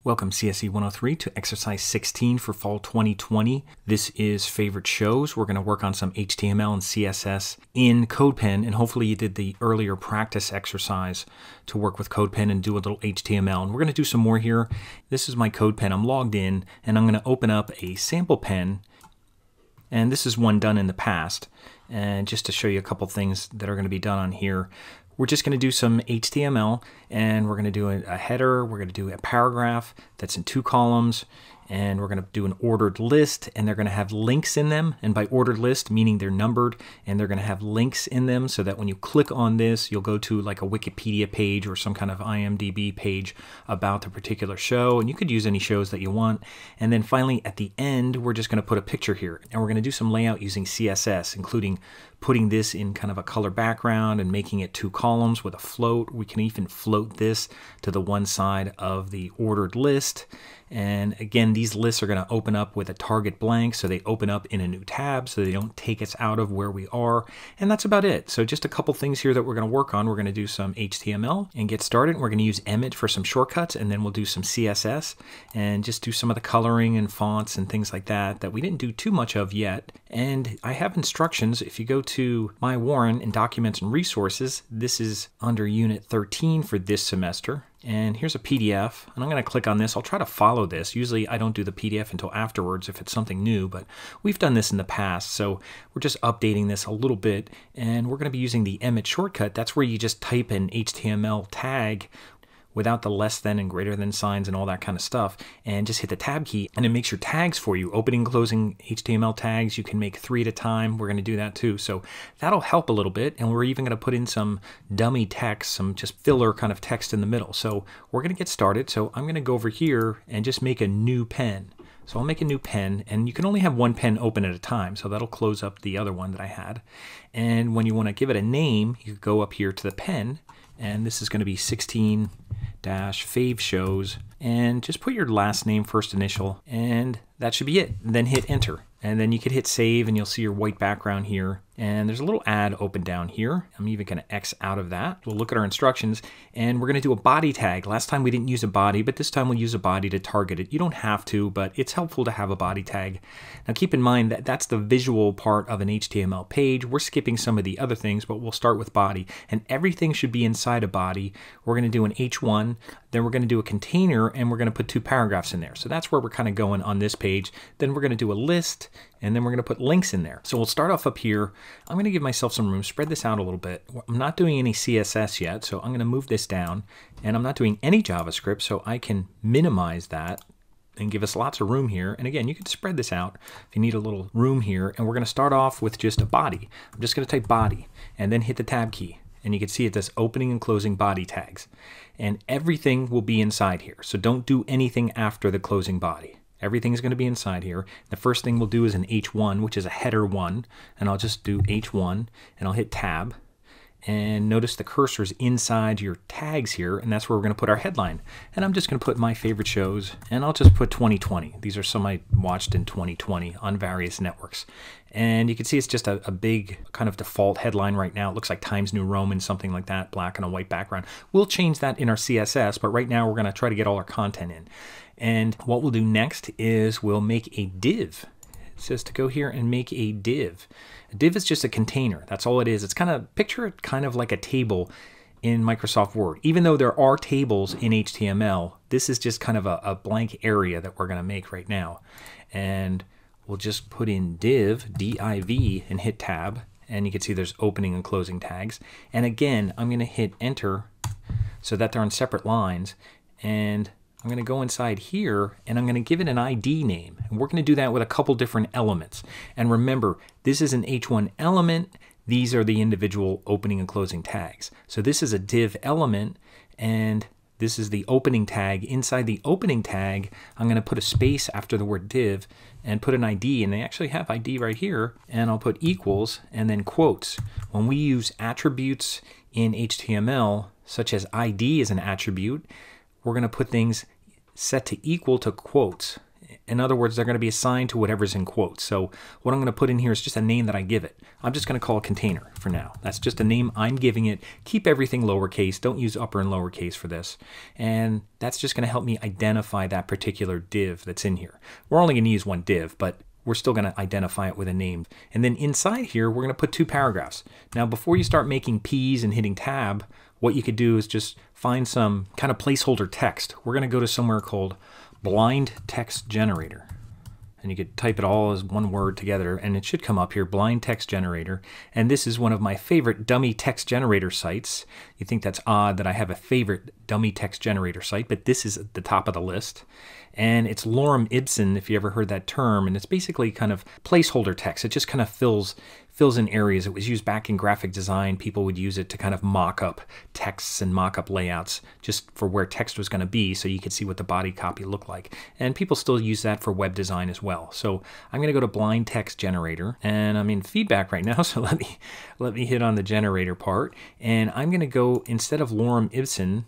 Welcome CSE 103 to exercise 16 for fall 2020. This is Favorite Shows. We're going to work on some HTML and CSS in CodePen, and hopefully you did the earlier practice exercise to work with CodePen and do a little HTML. And we're going to do some more here. This is my CodePen. I'm logged in, and I'm going to open up a sample pen. And this is one done in the past. And just to show you a couple things that are going to be done on here. We're just going to do some HTML, and we're going to do a header, we're going to do a paragraph that's in 2 columns, and we're going to do an ordered list, and they're going to have links in them. And by ordered list, meaning they're numbered, and they're going to have links in them so that when you click on this, you'll go to like a Wikipedia page or some kind of IMDb page about the particular show, and you could use any shows that you want. And then finally, at the end, we're just going to put a picture here, and we're going to do some layout using CSS, including putting this in kind of a color background and making it 2 columns with a float. We can even float this to the one side of the ordered list. And again, these lists are going to open up with a target blank, so they open up in a new tab so they don't take us out of where we are. And that's about it. So just a couple things here that we're going to work on. We're going to do some HTML and get started. We're going to use Emmet for some shortcuts, and then we'll do some CSS and just do some of the coloring and fonts and things like that we didn't do too much of yet. And I have instructions. If you go to My Warren in Documents and Resources, this is under Unit 13 for this semester. And here's a PDF, and I'm going to click on this. I'll try to follow this. Usually I don't do the PDF until afterwards if it's something new, but we've done this in the past, so we're just updating this a little bit. And we're going to be using the Emmet shortcut. That's where you just type an HTML tag without the less than and greater than signs and all that kind of stuff, and just hit the tab key, and it makes your tags for you. Opening and closing HTML tags, you can make 3 at a time. We're going to do that too, so that'll help a little bit. And we're even going to put in some dummy text, some just filler kind of text in the middle. So we're going to get started. So I'm going to go over here and just make a new pen. So I'll make a new pen, and you can only have one pen open at a time, so that'll close up the other one that I had. And when you want to give it a name, you go up here to the pen, and this is going to be 16-Fav Shows, and just put your last name, first initial, and that should be it. And then hit enter, and then you could hit save, and you'll see your white background here. And there's a little ad open down here. I'm even going to X out of that. We'll look at our instructions, and we're going to do a body tag. Last time we didn't use a body, but this time we'll use a body to target it. You don't have to, but it's helpful to have a body tag. Now keep in mind that that's the visual part of an HTML page. We're skipping some of the other things, but we'll start with body, and everything should be inside a body. We're going to do an H1, then we're going to do a container, and we're going to put 2 paragraphs in there. So that's where we're kind of going on this page. Then we're going to do a list, and then we're going to put links in there. So we'll start off up here. I'm going to give myself some room, spread this out a little bit. I'm not doing any CSS yet, so I'm going to move this down. And I'm not doing any JavaScript, so I can minimize that and give us lots of room here. And again, you can spread this out if you need a little room here. And we're going to start off with just a body. I'm just going to type body and then hit the tab key. And you can see it does opening and closing body tags. And everything will be inside here. So don't do anything after the closing body. Everything's going to be inside here. The first thing we'll do is an H1, which is a header 1. And I'll just do H1, and I'll hit tab. And notice the cursor's inside your tags here, and that's where we're going to put our headline. And I'm just going to put my favorite shows, and I'll just put 2020. These are some I watched in 2020 on various networks. And you can see it's just a big kind of default headline right now. It looks like Times New Roman, something like that, black and a white background. We'll change that in our CSS, but right now we're going to try to get all our content in. And what we'll do next is we'll make a div. It says to go here and make a div. A div is just a container. That's all it is. It's kind of, picture it kind of like a table in Microsoft Word. Even though there are tables in HTML, this is just kind of a blank area that we're going to make right now. And we'll just put in div, D-I-V, and hit tab. And you can see there's opening and closing tags. And again, I'm going to hit enter so that they're on separate lines. And I'm going to go inside here, and I'm going to give it an ID name. And we're going to do that with a couple different elements. And remember, this is an H1 element. These are the individual opening and closing tags. So this is a div element, and this is the opening tag. Inside the opening tag, I'm going to put a space after the word div and put an ID, and they actually have ID right here. And I'll put equals and then quotes. When we use attributes in HTML, such as ID as an attribute, we're going to put things set to equal to quotes. In other words, they're going to be assigned to whatever's in quotes. So what I'm going to put in here is just a name that I give it. I'm just going to call it container for now. That's just a name I'm giving it. Keep everything lowercase. Don't use upper and lowercase for this. And that's just going to help me identify that particular div that's in here. We're only going to use one div, but we're still going to identify it with a name. And then inside here, we're going to put 2 paragraphs. Now, before you start making P's and hitting tab, what you could do is just find some kind of placeholder text. We're going to go to somewhere called blind text generator. And you could type it all as one word together, and it should come up here, blind text generator. And this is one of my favorite dummy text generator sites. You think that's odd that I have a favorite dummy text generator site, but this is at the top of the list. And it's lorem ipsum, if you ever heard that term, and it's basically kind of placeholder text. It just kind of fills in areas. It was used back in graphic design. People would use it to kind of mock up texts and mock up layouts just for where text was going to be so you could see what the body copy looked like. And people still use that for web design as well. So I'm going to go to blind text generator, and I'm in feedback right now, so let me hit on the generator part. And I'm going to go, instead of lorem ipsum,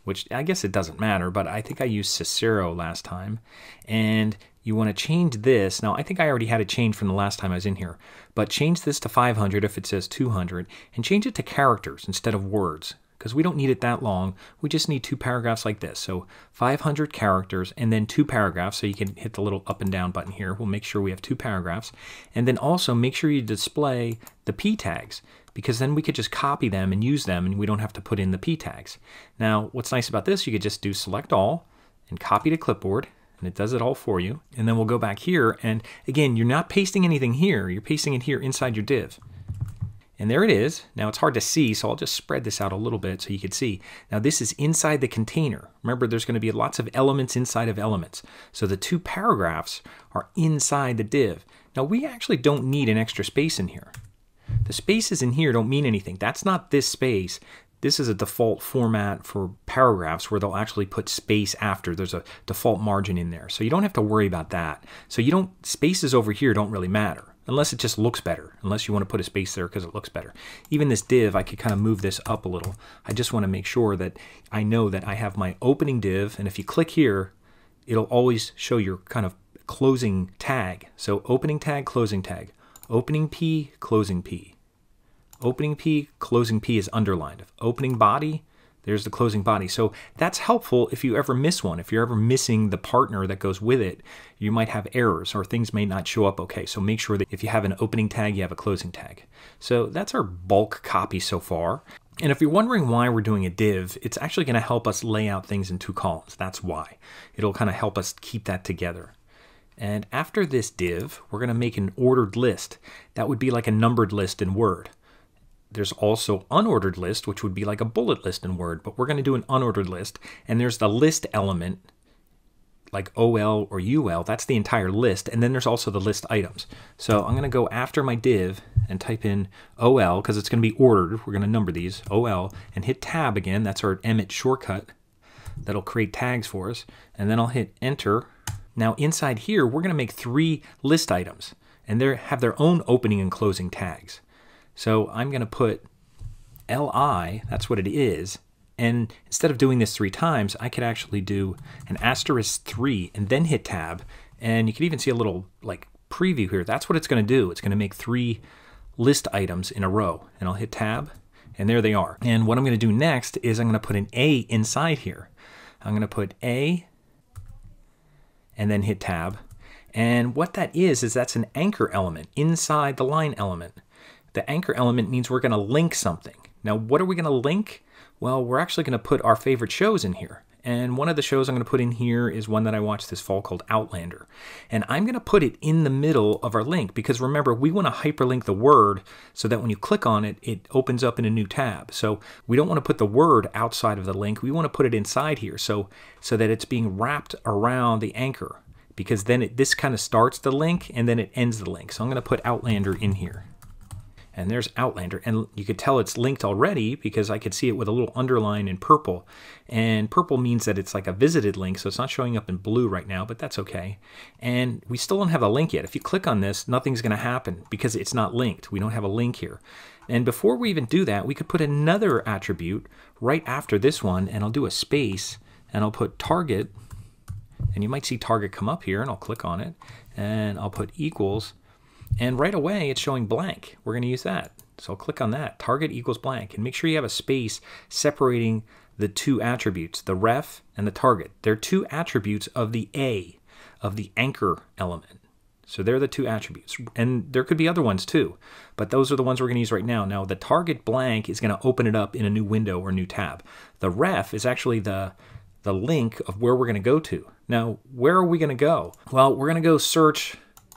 which I guess it doesn't matter, but I think I used Cicero last time. And you want to change this. Now, I think I already had it changed from the last time I was in here, but change this to 500 if it says 200, and change it to characters instead of words, because we don't need it that long. We just need 2 paragraphs like this. So 500 characters and then 2 paragraphs. So you can hit the little up and down button here. We'll make sure we have 2 paragraphs. And then also make sure you display the p tags, because then we could just copy them and use them, and we don't have to put in the p tags. Now, what's nice about this, you could just do select all and copy to clipboard, and it does it all for you. And then we'll go back here, and again, you're not pasting anything here. You're pasting it here inside your div. And there it is. Now it's hard to see, so I'll just spread this out a little bit so you can see. Now this is inside the container. Remember, there's going to be lots of elements inside of elements. So the 2 paragraphs are inside the div. Now we actually don't need an extra space in here. The spaces in here don't mean anything. That's not this space. This is a default format for paragraphs where they'll actually put space after. There's a default margin in there. So you don't have to worry about that. So spaces over here don't really matter, unless it just looks better, unless you want to put a space there because it looks better. Even this div, I could kind of move this up a little. I just want to make sure that I know that I have my opening div, and if you click here, it'll always show your kind of closing tag. So opening tag, closing tag. Opening P, closing P. Opening P, closing P is underlined. Opening body, there's the closing body. So that's helpful if you ever miss one. If you're ever missing the partner that goes with it, you might have errors or things may not show up okay. So make sure that if you have an opening tag, you have a closing tag. So that's our bulk copy so far. And if you're wondering why we're doing a div, it's actually going to help us lay out things in 2 columns. That's why. It'll kind of help us keep that together. And after this div, we're going to make an ordered list. That would be like a numbered list in Word. There's also unordered list, which would be like a bullet list in Word, but we're going to do an unordered list. And there's the list element, like OL or UL, that's the entire list. And then there's also the list items. So I'm going to go after my div and type in OL, because it's going to be ordered. We're going to number these, OL, and hit tab again. That's our Emmet shortcut that'll create tags for us. And then I'll hit enter. Now inside here, we're going to make 3 list items, and they have their own opening and closing tags. So I'm going to put LI, that's what it is, and instead of doing this 3 times, I could actually do an *3 and then hit tab, and you can even see a little like preview here. That's what it's going to do. It's going to make 3 list items in a row, and I'll hit tab, and there they are. And what I'm going to do next is I'm going to put an A inside here. I'm going to put A and then hit tab, and what that is that's an anchor element inside the line element. The anchor element means we're going to link something. Now, what are we going to link? Well, we're actually going to put our favorite shows in here. And one of the shows I'm going to put in here is one that I watched this fall called Outlander. And I'm going to put it in the middle of our link because remember, we want to hyperlink the word so that when you click on it, it opens up in a new tab. So we don't want to put the word outside of the link. We want to put it inside here so that it's being wrapped around the anchor, because then this kind of starts the link and then it ends the link. So I'm going to put Outlander in here. And there's Outlander, and you could tell it's linked already because I could see it with a little underline in purple. And purple means that it's like a visited link, so it's not showing up in blue right now, but that's okay. And we still don't have a link yet. If you click on this, nothing's going to happen because it's not linked. We don't have a link here. And before we even do that, we could put another attribute right after this one, and I'll do a space, and I'll put target, And you might see target come up here, and I'll click on it, and I'll put equals, and right away it's showing blank. We're going to use that. So I'll click on that, target equals blank, and make sure you have a space separating the two attributes, the ref and the target. They're two attributes of the A, of the anchor element. So they're the two attributes. And there could be other ones too, but those are the ones we're going to use right now. Now the target blank is going to open it up in a new window or new tab. The ref is actually the link of where we're going to go to. Now, where are we going to go? Well, we're going to go search.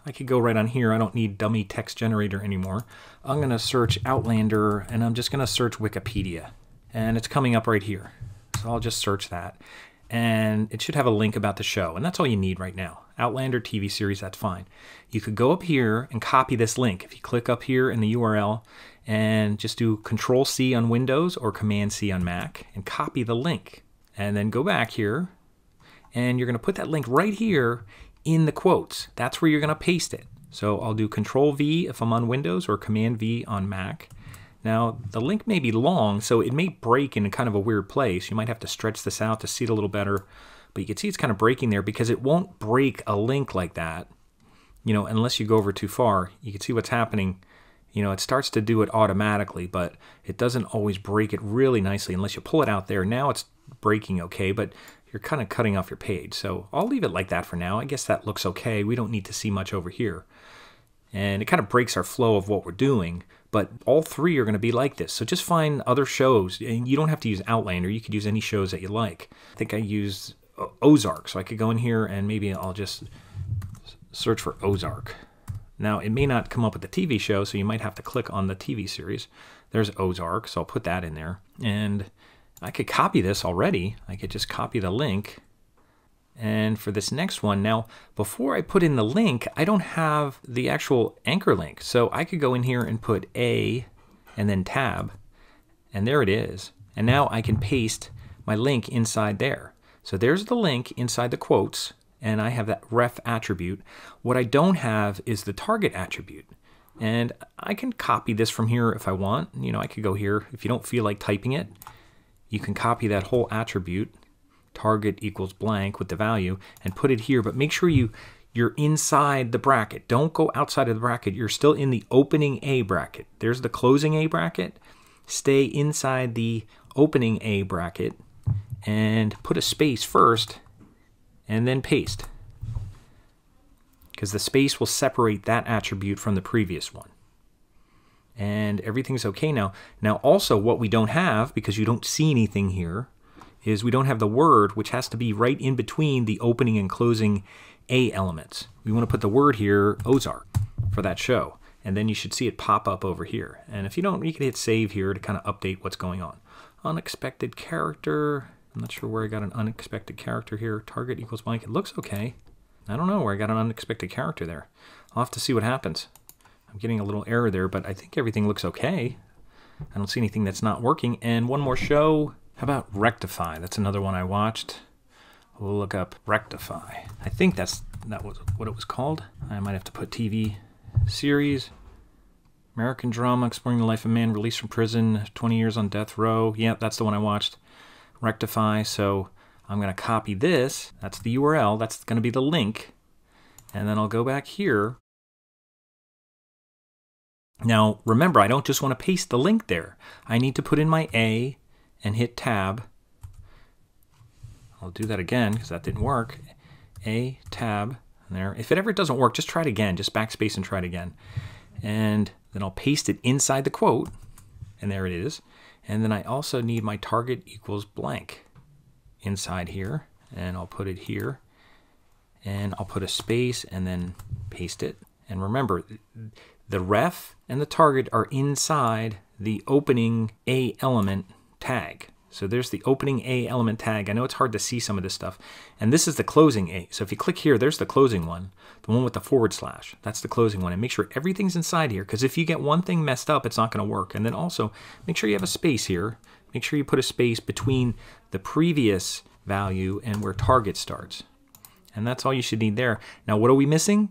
I could go right on here. I don't need dummy text generator anymore. I'm going to search Outlander, and I'm just going to search Wikipedia. And it's coming up right here. So I'll just search that. And it should have a link about the show. And that's all you need right now. Outlander TV series, that's fine. You could go up here and copy this link. If you click up here in the URL and just do Control-C on Windows or Command-C on Mac and copy the link. And then go back here, and you're going to put that link right here in the quotes. That's where you're going to paste it. So I'll do Control-V if I'm on Windows or Command-V on Mac. Now, the link may be long, so it may break in kind of a weird place. You might have to stretch this out to see it a little better. But you can see it's kind of breaking there because it won't break a link like that, you know, unless you go over too far. You can see what's happening. You know, it starts to do it automatically, but it doesn't always break it really nicely unless you pull it out there. Now it's breaking okay, but you're kind of cutting off your page. So I'll leave it like that for now. I guess that looks okay. We don't need to see much over here. And it kind of breaks our flow of what we're doing, but all three are going to be like this. So just find other shows, and you don't have to use Outlander. You could use any shows that you like. I think I used Ozark, so I could go in here and maybe I'll just search for Ozark. Now, it may not come up with the TV show, so you might have to click on the TV series. There's Ozark, so I'll put that in there. And I could copy this already. I could just copy the link. And for this next one, now, before I put in the link, I don't have the actual anchor link. So I could go in here and put A and then tab, and there it is. And now I can paste my link inside there. So there's the link inside the quotes, and I have that ref attribute. What I don't have is the target attribute. And I can copy this from here if I want. You know, I could go here. If you don't feel like typing it, you can copy that whole attribute, target equals blank with the value, and put it here. But make sure you're inside the bracket. Don't go outside of the bracket. You're still in the opening A bracket. There's the closing A bracket. Stay inside the opening A bracket and put a space first and then paste, because the space will separate that attribute from the previous one. And everything's okay now. Now also what we don't have, because you don't see anything here, is we don't have the word, which has to be right in between the opening and closing A elements. We want to put the word here, Ozark, for that show. And then you should see it pop up over here. And if you don't, you can hit save here to kind of update what's going on. Unexpected character. I'm not sure where I got an unexpected character here. Target equals blank. It looks okay. I don't know where I got an unexpected character there. I'll have to see what happens. I'm getting a little error there, but I think everything looks okay. I don't see anything that's not working. And one more show. How about Rectify? That's another one I watched. We'll look up Rectify. I think that was what it was called. I might have to put TV series. American drama exploring the life of a man released from prison, 20 years on death row. Yeah, that's the one I watched. Rectify. So I'm going to copy this. That's the URL. That's going to be the link. And then I'll go back here. Now, remember, I don't just want to paste the link there. I need to put in my A and hit tab. I'll do that again because that didn't work. A, tab, there. If it ever doesn't work, just try it again. Just backspace and try it again. And then I'll paste it inside the quote. And there it is. And then I also need my target equals blank inside here. And I'll put it here. And I'll put a space and then paste it. And remember, the ref and the target are inside the opening A element tag. So there's the opening A element tag. I know it's hard to see some of this stuff. And this is the closing A. So if you click here, there's the closing one, the one with the /. That's the closing one. And make sure everything's inside here, because if you get one thing messed up, it's not going to work. And then also make sure you have a space here. Make sure you put a space between the previous value and where target starts. And that's all you should need there. Now, what are we missing?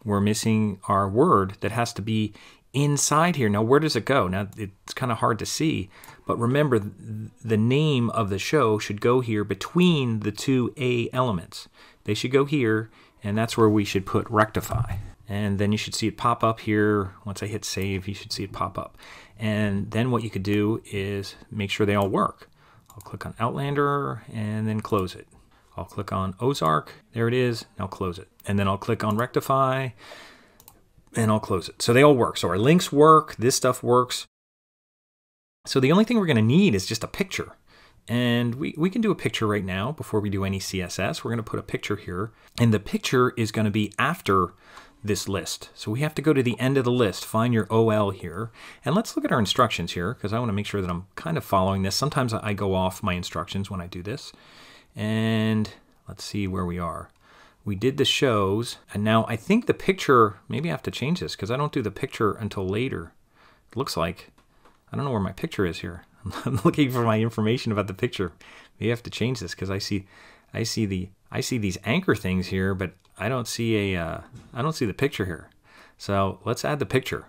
we're missing our word that has to be inside here. Now, where does it go? Now, it's kind of hard to see, but remember, the name of the show should go here between the two A elements. They should go here, and that's where we should put rectify. And then you should see it pop up here. Once I hit save, you should see it pop up. And then what you could do is make sure they all work. I'll click on Outlander and then close it. I'll click on Ozark. There it is. Now close it. And then I'll click on rectify and I'll close it. So they all work. So our links work. This stuff works. So the only thing we're going to need is just a picture. And we can do a picture right now before we do any CSS. We're going to put a picture here. And the picture is going to be after this list. So we have to go to the end of the list, find your OL here. And let's look at our instructions here, because I want to make sure that I'm kind of following this. Sometimes I go off my instructions when I do this. And let's see where we are. We did the shows. And now I think the picture, maybe I have to change this because I don't do the picture until later. It looks like, I don't know where my picture is here. I'm looking for my information about the picture. Maybe I have to change this because I see these anchor things here, but I don't see the picture here. So let's add the picture.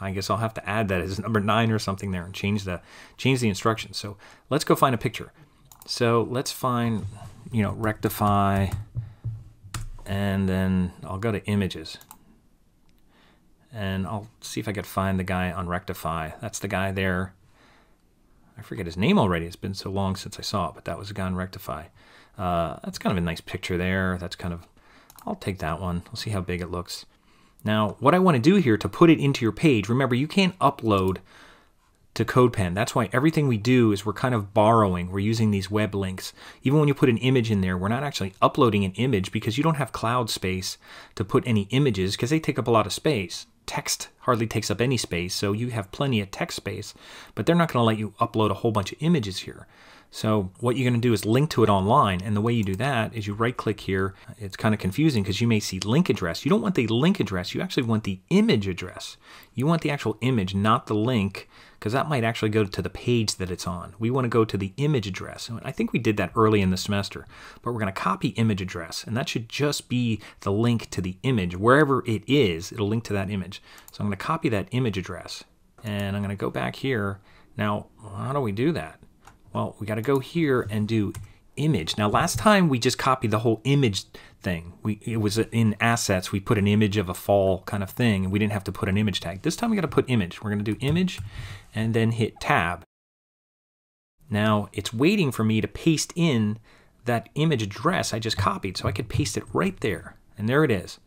I guess I'll have to add that as number 9 or something there and change the instructions. So let's go find a picture. So let's find, rectify, and then I'll go to images. And I'll see if I could find the guy on rectify. That's the guy there. I forget his name already. It's been so long since I saw it, but that was the guy on rectify. That's kind of a nice picture there. That's kind of, I'll take that one. We'll see how big it looks. Now, what I want to do here to put it into your page, remember, you can't upload to CodePen. That's why everything we do is we're kind of borrowing. We're using these web links. Even when you put an image in there, we're not actually uploading an image because you don't have cloud space to put any images because they take up a lot of space. Text hardly takes up any space, so you have plenty of text space, but they're not going to let you upload a whole bunch of images here. So what you're going to do is link to it online, and the way you do that is you right-click here. It's kind of confusing because you may see link address. You don't want the link address. You actually want the image address. You want the actual image, not the link, because that might actually go to the page that it's on. We want to go to the image address. And I think we did that early in the semester, but we're going to copy image address, and that should just be the link to the image. Wherever it is, it'll link to that image. So I'm going to copy that image address, and I'm going to go back here. Now, how do we do that? Well, we got to go here and do image. Now, last time we just copied the whole image thing. It was in assets. We put an image of a fall kind of thing, and we didn't have to put an image tag. This time we got to put image. We're going to do image and then hit tab. Now, it's waiting for me to paste in that image address I just copied, so I could paste it right there. And there it is.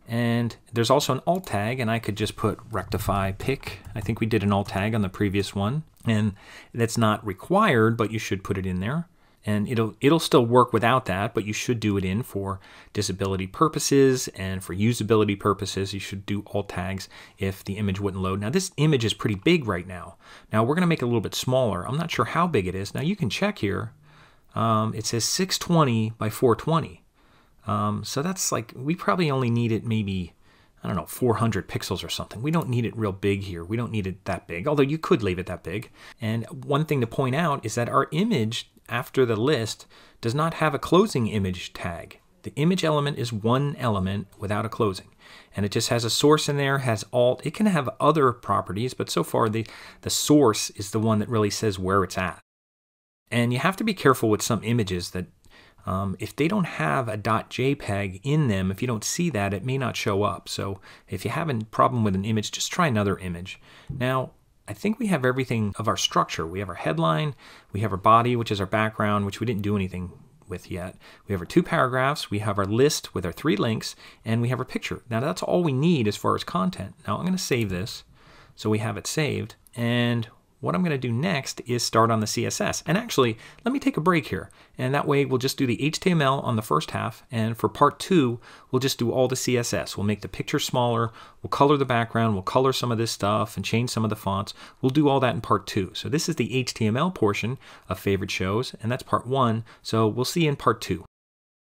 And there's also an alt tag, and I could just put rectify pick. I think we did an alt tag on the previous one, and that's not required, but you should put it in there. And it'll still work without that, but you should do it in for disability purposes and for usability purposes. You should do alt tags if the image wouldn't load. Now this image is pretty big right now. Now we're going to make it a little bit smaller. I'm not sure how big it is. Now you can check here. It says 620 by 420. So that's like, we probably only need it maybe, I don't know, 400 pixels or something. We don't need it real big here. We don't need it that big, although you could leave it that big. And one thing to point out is that our image after the list does not have a closing image tag. The image element is one element without a closing. And it just has a source in there, has alt. It can have other properties, but so far the source is the one that really says where it's at. And you have to be careful with some images that if they don't have a .jpeg in them, if you don't see that, it may not show up. So if you have a problem with an image, just try another image. Now, I think we have everything of our structure. We have our headline, we have our body, which is our background, which we didn't do anything with yet. We have our 2 paragraphs, we have our list with our 3 links, and we have our picture. Now that's all we need as far as content. Now I'm going to save this so we have it saved, and what I'm going to do next is start on the CSS. And actually, let me take a break here. And that way we'll just do the HTML on the first half. And for part 2, we'll just do all the CSS. We'll make the picture smaller. We'll color the background. We'll color some of this stuff and change some of the fonts. We'll do all that in part 2. So this is the HTML portion of Favorite Shows. And that's part 1. So we'll see you in part 2.